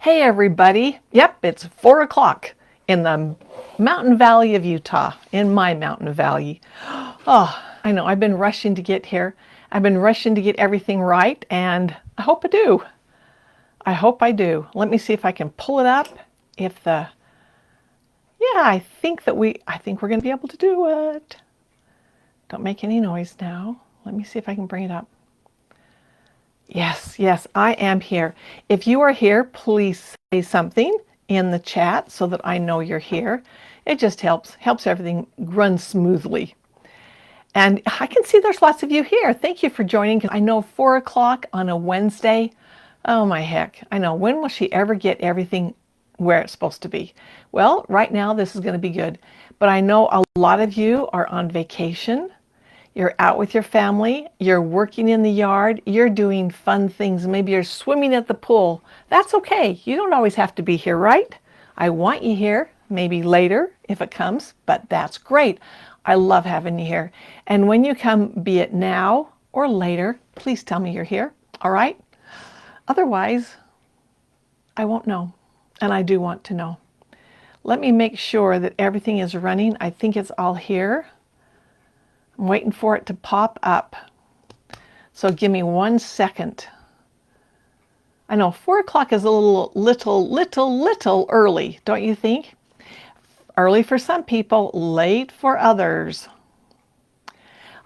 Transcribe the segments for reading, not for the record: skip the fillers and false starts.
Hey everybody. Yep, it's 4 o'clock in the Mountain Valley of Utah, in my Mountain Valley. Oh, I know, I've been rushing to get here. I've been rushing to get everything right, and I hope I do. I hope I do. Let me see if I can pull it up. Yeah, I think we're going to be able to do it. Don't make any noise now. Let me see if I can bring it up. Yes, I am here. If you are here, please say something in the chat so that I know you're here. It just helps everything run smoothly. And I can see there's lots of you here. Thank you for joining. I know 4 o'clock on a Wednesday. Oh my heck. I know. When will she ever get everything where it's supposed to be? Well, right now this is going to be good. But I know a lot of you are on vacation. You're out with your family, you're working in the yard, you're doing fun things. Maybe you're swimming at the pool. That's okay. You don't always have to be here, right? I want you here, maybe later if it comes, but that's great. I love having you here. And when you come, be it now or later, please tell me you're here, all right? Otherwise, I won't know, and I do want to know. Let me make sure that everything is running. I think it's all here. I'm waiting for it to pop up. So give me 1 second. I know 4 o'clock is a little early, don't you think? Early for some people, late for others.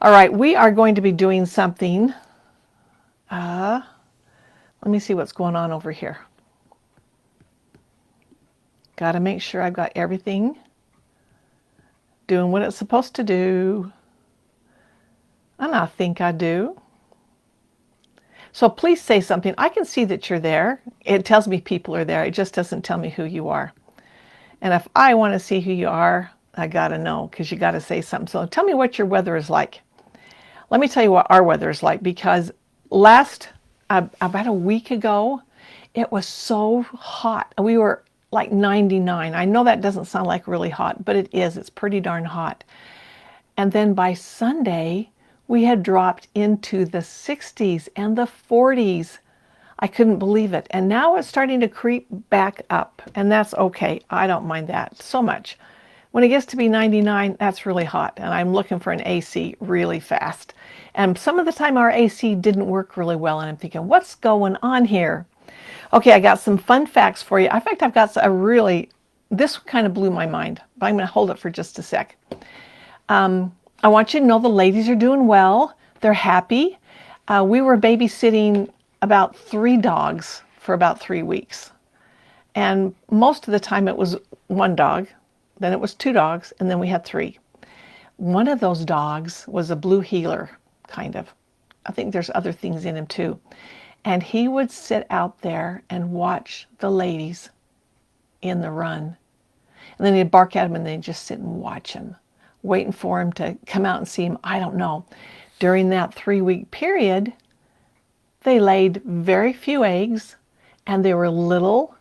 All right, we are going to be doing something. Let me see what's going on over here. Got to make sure I've got everything doing what it's supposed to do. And I think I do. So please say something. I can see that you're there. It tells me people are there. It just doesn't tell me who you are. And if I want to see who you are, I got to know because you got to say something. So tell me what your weather is like. Let me tell you what our weather is like because about a week ago, it was so hot. We were like 99. I know that doesn't sound like really hot, but it is. It's pretty darn hot. And then by Sunday, we had dropped into the 60s and the 40s. I couldn't believe it. And now it's starting to creep back up. And that's okay. I don't mind that so much. When it gets to be 99, that's really hot. And I'm looking for an AC really fast. And some of the time our AC didn't work really well. And I'm thinking, what's going on here? Okay, I got some fun facts for you. In fact, I've got this kind of blew my mind. But I'm going to hold it for just a sec. I want you to know the ladies are doing well. They're happy. We were babysitting about 3 dogs for about 3 weeks. And most of the time it was 1 dog, then it was 2 dogs, and then we had 3. One of those dogs was a blue heeler, kind of. I think there's other things in him too. And he would sit out there and watch the ladies in the run. And then he'd bark at them and they'd just sit and watch him, waiting for him to come out and see him. I don't know. During that 3-week period, they laid very few eggs and they were little.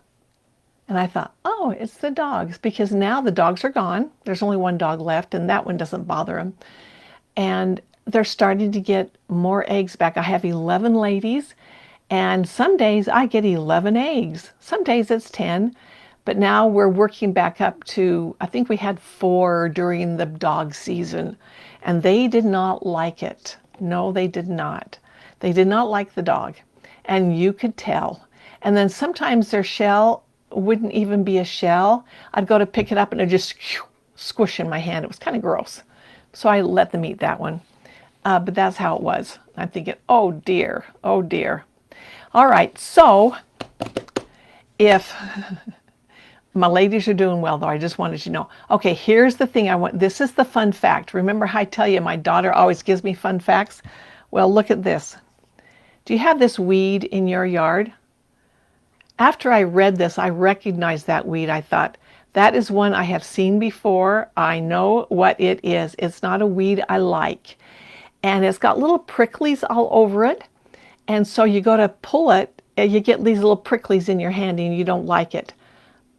And I thought, oh, it's the dogs, because now the dogs are gone. There's only 1 dog left and that one doesn't bother them. And they're starting to get more eggs back. I have 11 ladies and some days I get 11 eggs. Some days it's 10. But now we're working back up to, I think we had 4 during the dog season, and they did not like it. No, they did not. They did not like the dog, and you could tell. And then sometimes their shell wouldn't even be a shell. I'd go to pick it up and it'd just squish in my hand. It was kind of gross. So I let them eat that one. But that's how it was. I'm thinking, oh dear, oh dear. All right, so if... My ladies are doing well, though. I just wanted you to know. Okay, here's the thing I want. This is the fun fact. Remember how I tell you my daughter always gives me fun facts? Well, look at this. Do you have this weed in your yard? After I read this, I recognized that weed. I thought, that is one I have seen before. I know what it is. It's not a weed I like. And it's got little pricklies all over it. And so you go to pull it, and you get these little pricklies in your hand and you don't like it.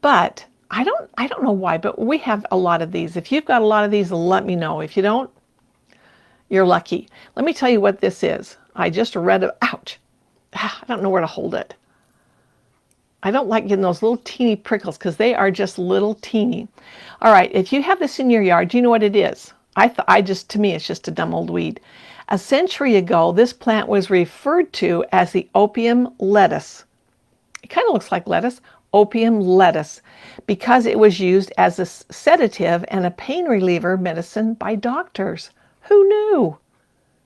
But I don't know why, but we have a lot of these. If you've got a lot of these, let me know. If you don't, you're lucky. Let me tell you what this is. I just read it. Ouch. I don't know where to hold it. I don't like getting those little teeny prickles because they are just little teeny. All right, if you have this in your yard, do you know what it is? To me, it's just a dumb old weed. A century ago, this plant was referred to as the opium lettuce. It kind of looks like lettuce, opium lettuce, because it was used as a sedative and a pain reliever medicine by doctors. Who knew?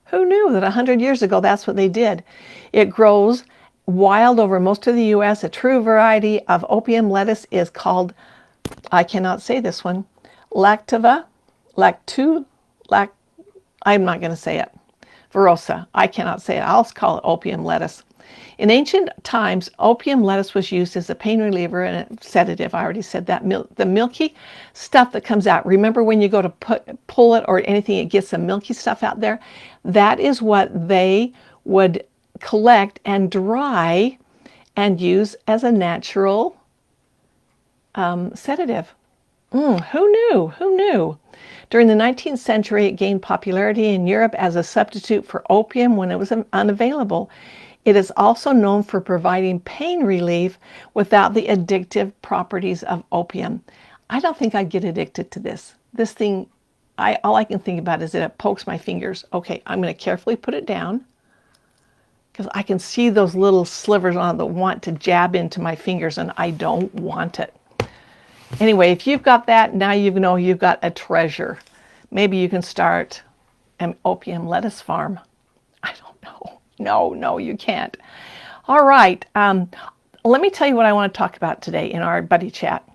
Who knew that 100 years ago that's what they did? It grows wild over most of the U.S. A true variety of opium lettuce is called, I cannot say this one, I'm not going to say it. Verosa. I cannot say it. I'll call it opium lettuce. In ancient times, opium lettuce was used as a pain reliever and a sedative. I already said that. The milky stuff that comes out. Remember when you go to pull it or anything, it gets some milky stuff out there? That is what they would collect and dry and use as a natural sedative. Who knew? Who knew? During the 19th century, it gained popularity in Europe as a substitute for opium when it was unavailable. It is also known for providing pain relief without the addictive properties of opium. I don't think I'd get addicted to this. This thing, all I can think about is that it pokes my fingers. Okay, I'm going to carefully put it down because I can see those little slivers on it that want to jab into my fingers, and I don't want it. Anyway, if you've got that, now you know you've got a treasure. Maybe you can start an opium lettuce farm. I don't know. No, you can't. All right. Let me tell you what I want to talk about today in our buddy chat.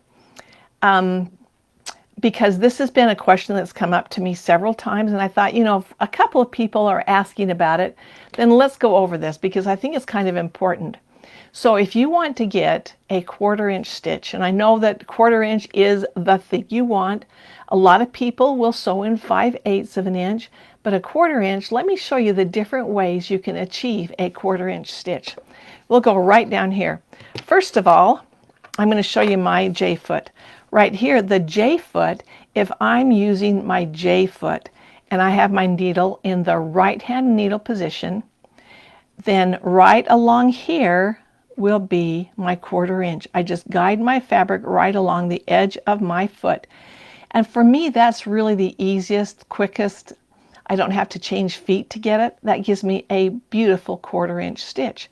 Because this has been a question that's come up to me several times, and I thought, if a couple of people are asking about it, then let's go over this because I think it's kind of important. So if you want to get a 1/4 inch stitch, and I know that 1/4 inch is the thing you want, a lot of people will sew in 5/8 of an inch, but a 1/4 inch, let me show you the different ways you can achieve a 1/4 inch stitch. We'll go right down here. First of all, I'm going to show you my J foot. Right here, the J foot, if I'm using my J foot and I have my needle in the right hand needle position, then right along here will be my 1/4 inch. I just guide my fabric right along the edge of my foot. And for me, that's really the easiest, quickest. I don't have to change feet to get it. That gives me a beautiful 1/4 inch stitch.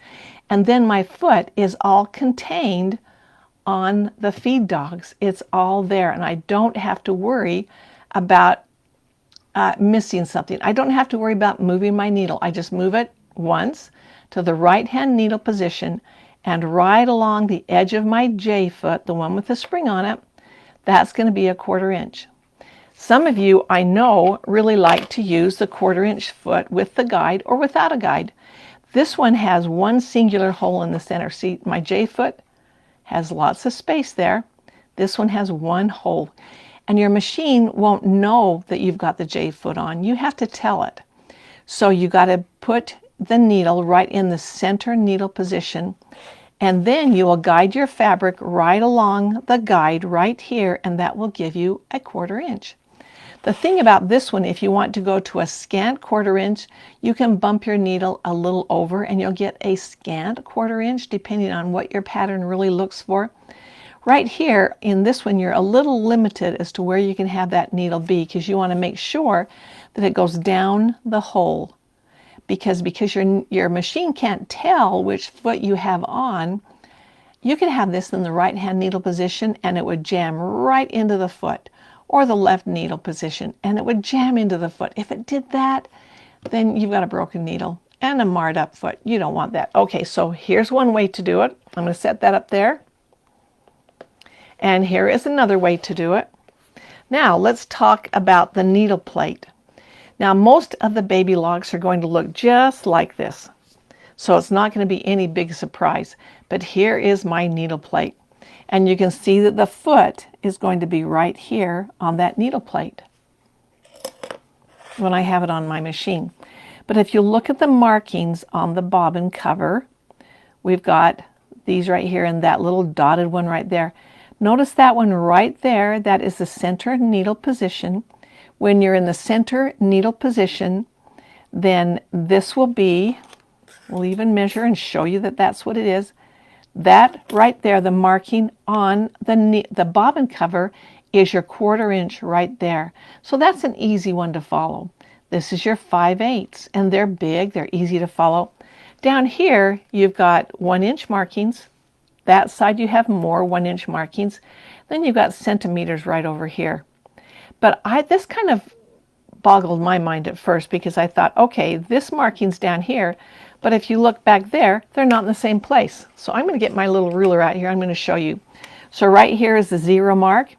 And then my foot is all contained on the feed dogs. It's all there, and I don't have to worry about missing something. I don't have to worry about moving my needle. I just move it once to the right hand needle position and right along the edge of my J foot, the one with the spring on it, that's going to be a 1/4 inch. Some of you I know really like to use the 1/4 inch foot with the guide or without a guide. This one has one singular hole in the center. See, my J foot has lots of space there. This one has one hole. And your machine won't know that you've got the J foot on. You have to tell it. So you got to put the needle right in the center needle position, and then you will guide your fabric right along the guide right here, and that will give you a 1/4 inch. The thing about this one, if you want to go to a scant 1/4 inch, you can bump your needle a little over and you'll get a scant 1/4 inch depending on what your pattern really looks for. Right here in this one, you're a little limited as to where you can have that needle be because you want to make sure that it goes down the hole. Because your machine can't tell which foot you have on, you can have this in the right hand needle position and it would jam right into the foot, or the left needle position and it would jam into the foot. If it did that, then you've got a broken needle and a marred up foot. You don't want that. Okay, so here's one way to do it. I'm going to set that up there. And here is another way to do it. Now let's talk about the needle plate. Now most of the baby logs are going to look just like this, so it's not going to be any big surprise. But here is my needle plate, and you can see that the foot is going to be right here on that needle plate when I have it on my machine. But if you look at the markings on the bobbin cover, we've got these right here and that little dotted one right there. Notice that one right there, that is the center needle position. When you're in the center needle position, then this will be, we'll even measure and show you that that's what it is. That right there, the marking on the bobbin cover, is your 1/4 inch right there. So that's an easy one to follow. This is your 5/8, and they're big, they're easy to follow. Down here, you've got 1 inch markings. That side you have more 1 inch markings. Then you've got centimeters right over here. But this kind of boggled my mind at first because I thought, okay, this marking's down here, but if you look back there, they're not in the same place. So I'm going to get my little ruler out here. I'm going to show you. So right here is the 0 mark,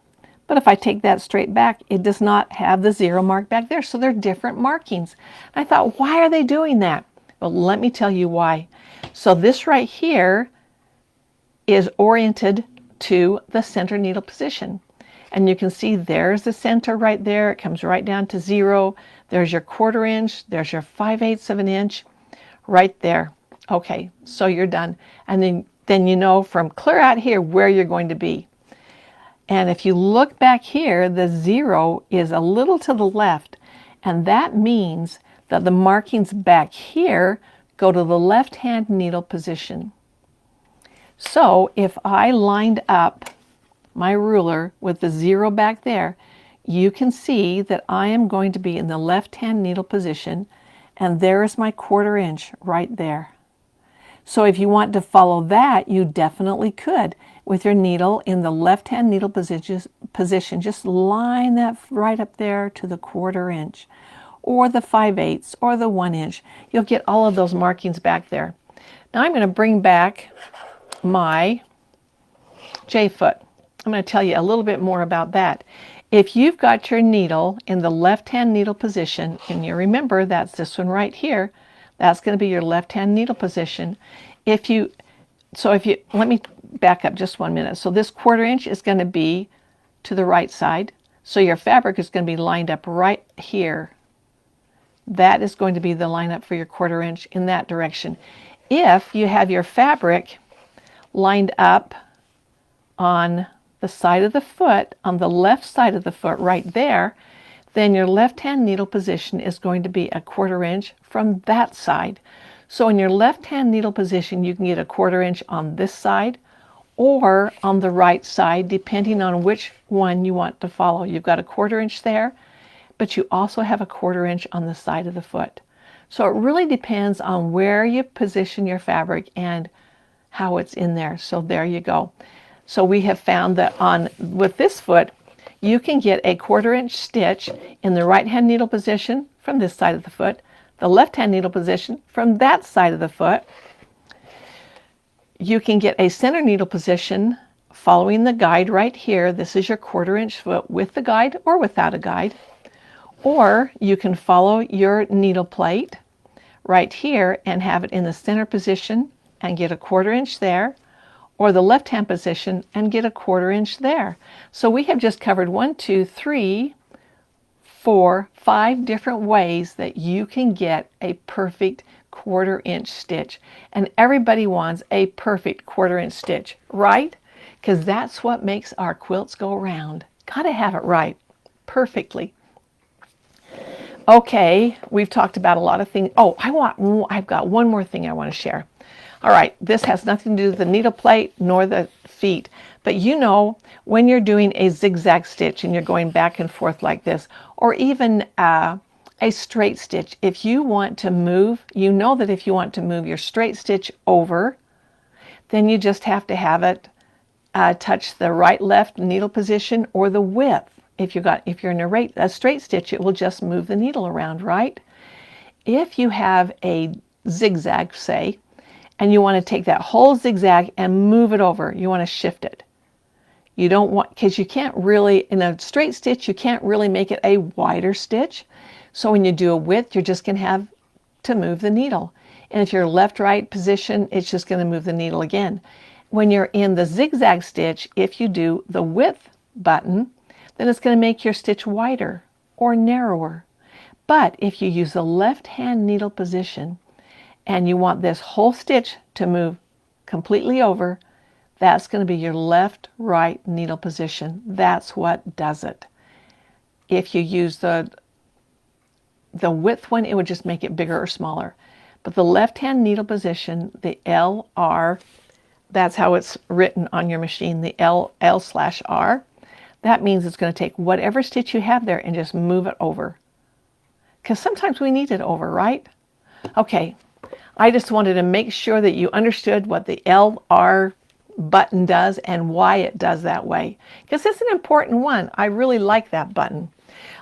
but if I take that straight back, it does not have the 0 mark back there. So they're different markings. I thought, why are they doing that? Well, let me tell you why. So this right here is oriented to the center needle position. And you can see there's the center right there. It comes right down to 0. There's your 1/4 inch. There's your 5/8 of an inch right there. Okay, so you're done. And then you know from clear out here where you're going to be. And if you look back here, the 0 is a little to the left. And that means that the markings back here go to the left-hand needle position. So if I lined up my ruler with the 0 back there, you can see that I am going to be in the left-hand needle position, and there is my 1/4 inch right there. So if you want to follow that, you definitely could. With your needle in the left-hand needle position, just line that right up there to the 1/4 inch, or the 5/8 or the 1 inch. You'll get all of those markings back there. Now I'm going to bring back my J-foot. I'm going to tell you a little bit more about that. If you've got your needle in the left-hand needle position, and you remember that's this one right here, that's going to be your left-hand needle position. Let me back up just 1 minute. So this 1/4 inch is going to be to the right side. So your fabric is going to be lined up right here. That is going to be the line up for your 1/4 inch in that direction. If you have your fabric lined up on the side of the foot, on the left side of the foot right there, then your left-hand needle position is going to be a 1/4 inch from that side. So in your left-hand needle position, you can get a 1/4 inch on this side or on the right side, depending on which one you want to follow. You've got a 1/4 inch there, but you also have a 1/4 inch on the side of the foot. So it really depends on where you position your fabric and how it's in there. So there you go. So we have found that with this foot, you can get a 1/4 inch stitch in the right-hand needle position from this side of the foot, the left-hand needle position from that side of the foot. You can get a center needle position following the guide right here. This is your 1/4 inch foot with the guide or without a guide. Or you can follow your needle plate right here and have it in the center position and get a 1/4 inch there, or the left-hand position and get a 1/4 inch there. So we have just covered 1, 2, 3, 4, 5 different ways that you can get a perfect 1/4 inch stitch. And everybody wants a perfect 1/4 inch stitch, right? Because that's what makes our quilts go round. Gotta have it right, perfectly. Okay, we've talked about a lot of things. Oh, I've got one more thing I want to share. All right, this has nothing to do with the needle plate nor the feet, but you know, when you're doing a zigzag stitch and you're going back and forth like this, or even a straight stitch, if you want to move, you know that if you want to move your straight stitch over, then you just have to have it touch the right-left needle position or the width. If you're in a straight stitch, it will just move the needle around, right? If you have a zigzag, say, and you want to take that whole zigzag and move it over, you want to shift it. You don't want, because you can't really, in a straight stitch, you can't really make it a wider stitch. So when you do a width, you're just going to have to move the needle. And if you're left-right position, it's just going to move the needle again. When you're in the zigzag stitch, if you do the width button, then it's going to make your stitch wider or narrower. But if you use the left-hand needle position and you want this whole stitch to move completely over, that's going to be your left-right needle position. That's what does it. If you use the width one, it would just make it bigger or smaller. But the left-hand needle position, the LR That's how it's written on your machine, the L/R. That means it's going to take whatever stitch you have there and just move it over. Because sometimes we need it over, right? Okay, I just wanted to make sure that you understood what the LR button does and why it does that way. Because it's an important one. I really like that button.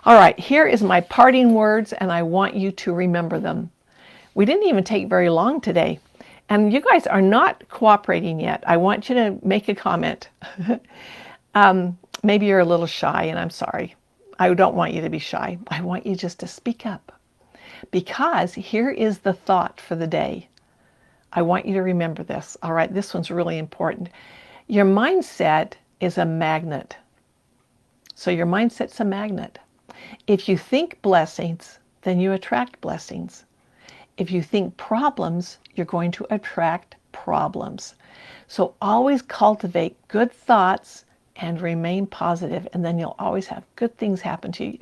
All right, here is my parting words, and I want you to remember them. We didn't even take very long today. And you guys are not cooperating yet. I want you to make a comment. Maybe you're a little shy, and I'm sorry. I don't want you to be shy. I want you just to speak up. Because here is the thought for the day. I want you to remember this. All right, this one's really important. Your mindset is a magnet. So your mindset's a magnet. If you think blessings, then you attract blessings. If you think problems, you're going to attract problems. So always cultivate good thoughts and remain positive, and then you'll always have good things happen to you.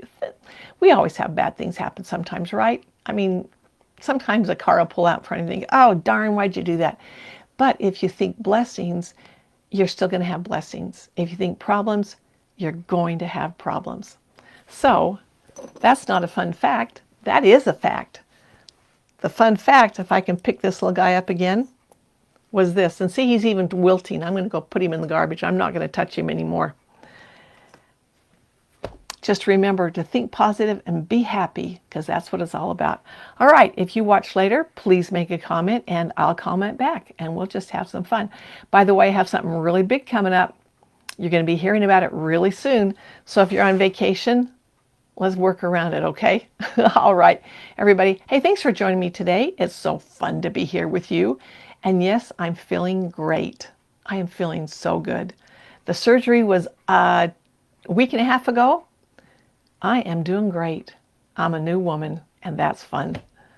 We always have bad things happen sometimes, right? I mean, sometimes a car will pull out in front of you and think, oh, darn, why'd you do that? But if you think blessings, you're still going to have blessings. If you think problems, you're going to have problems. So that's not a fun fact. That is a fact. The fun fact, if I can pick this little guy up again, was this. And see, he's even wilting. I'm going to go put him in the garbage. I'm not going to touch him anymore. Just remember to think positive and be happy, because that's what it's all about. All right, if you watch later, please make a comment and I'll comment back and we'll just have some fun. By the way, I have something really big coming up. You're going to be hearing about it really soon. So if you're on vacation, let's work around it, okay? All right, everybody. Hey, thanks for joining me today. It's so fun to be here with you. And yes, I'm feeling great. I am feeling so good. The surgery was a week and a half ago. I am doing great. I'm a new woman, and that's fun.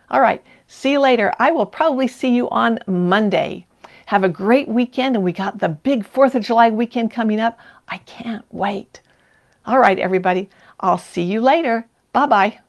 All right, see you later. I will probably see you on Monday. Have a great weekend, and we got the big 4th of July weekend coming up. I can't wait. All right, everybody. I'll see you later. Bye-bye.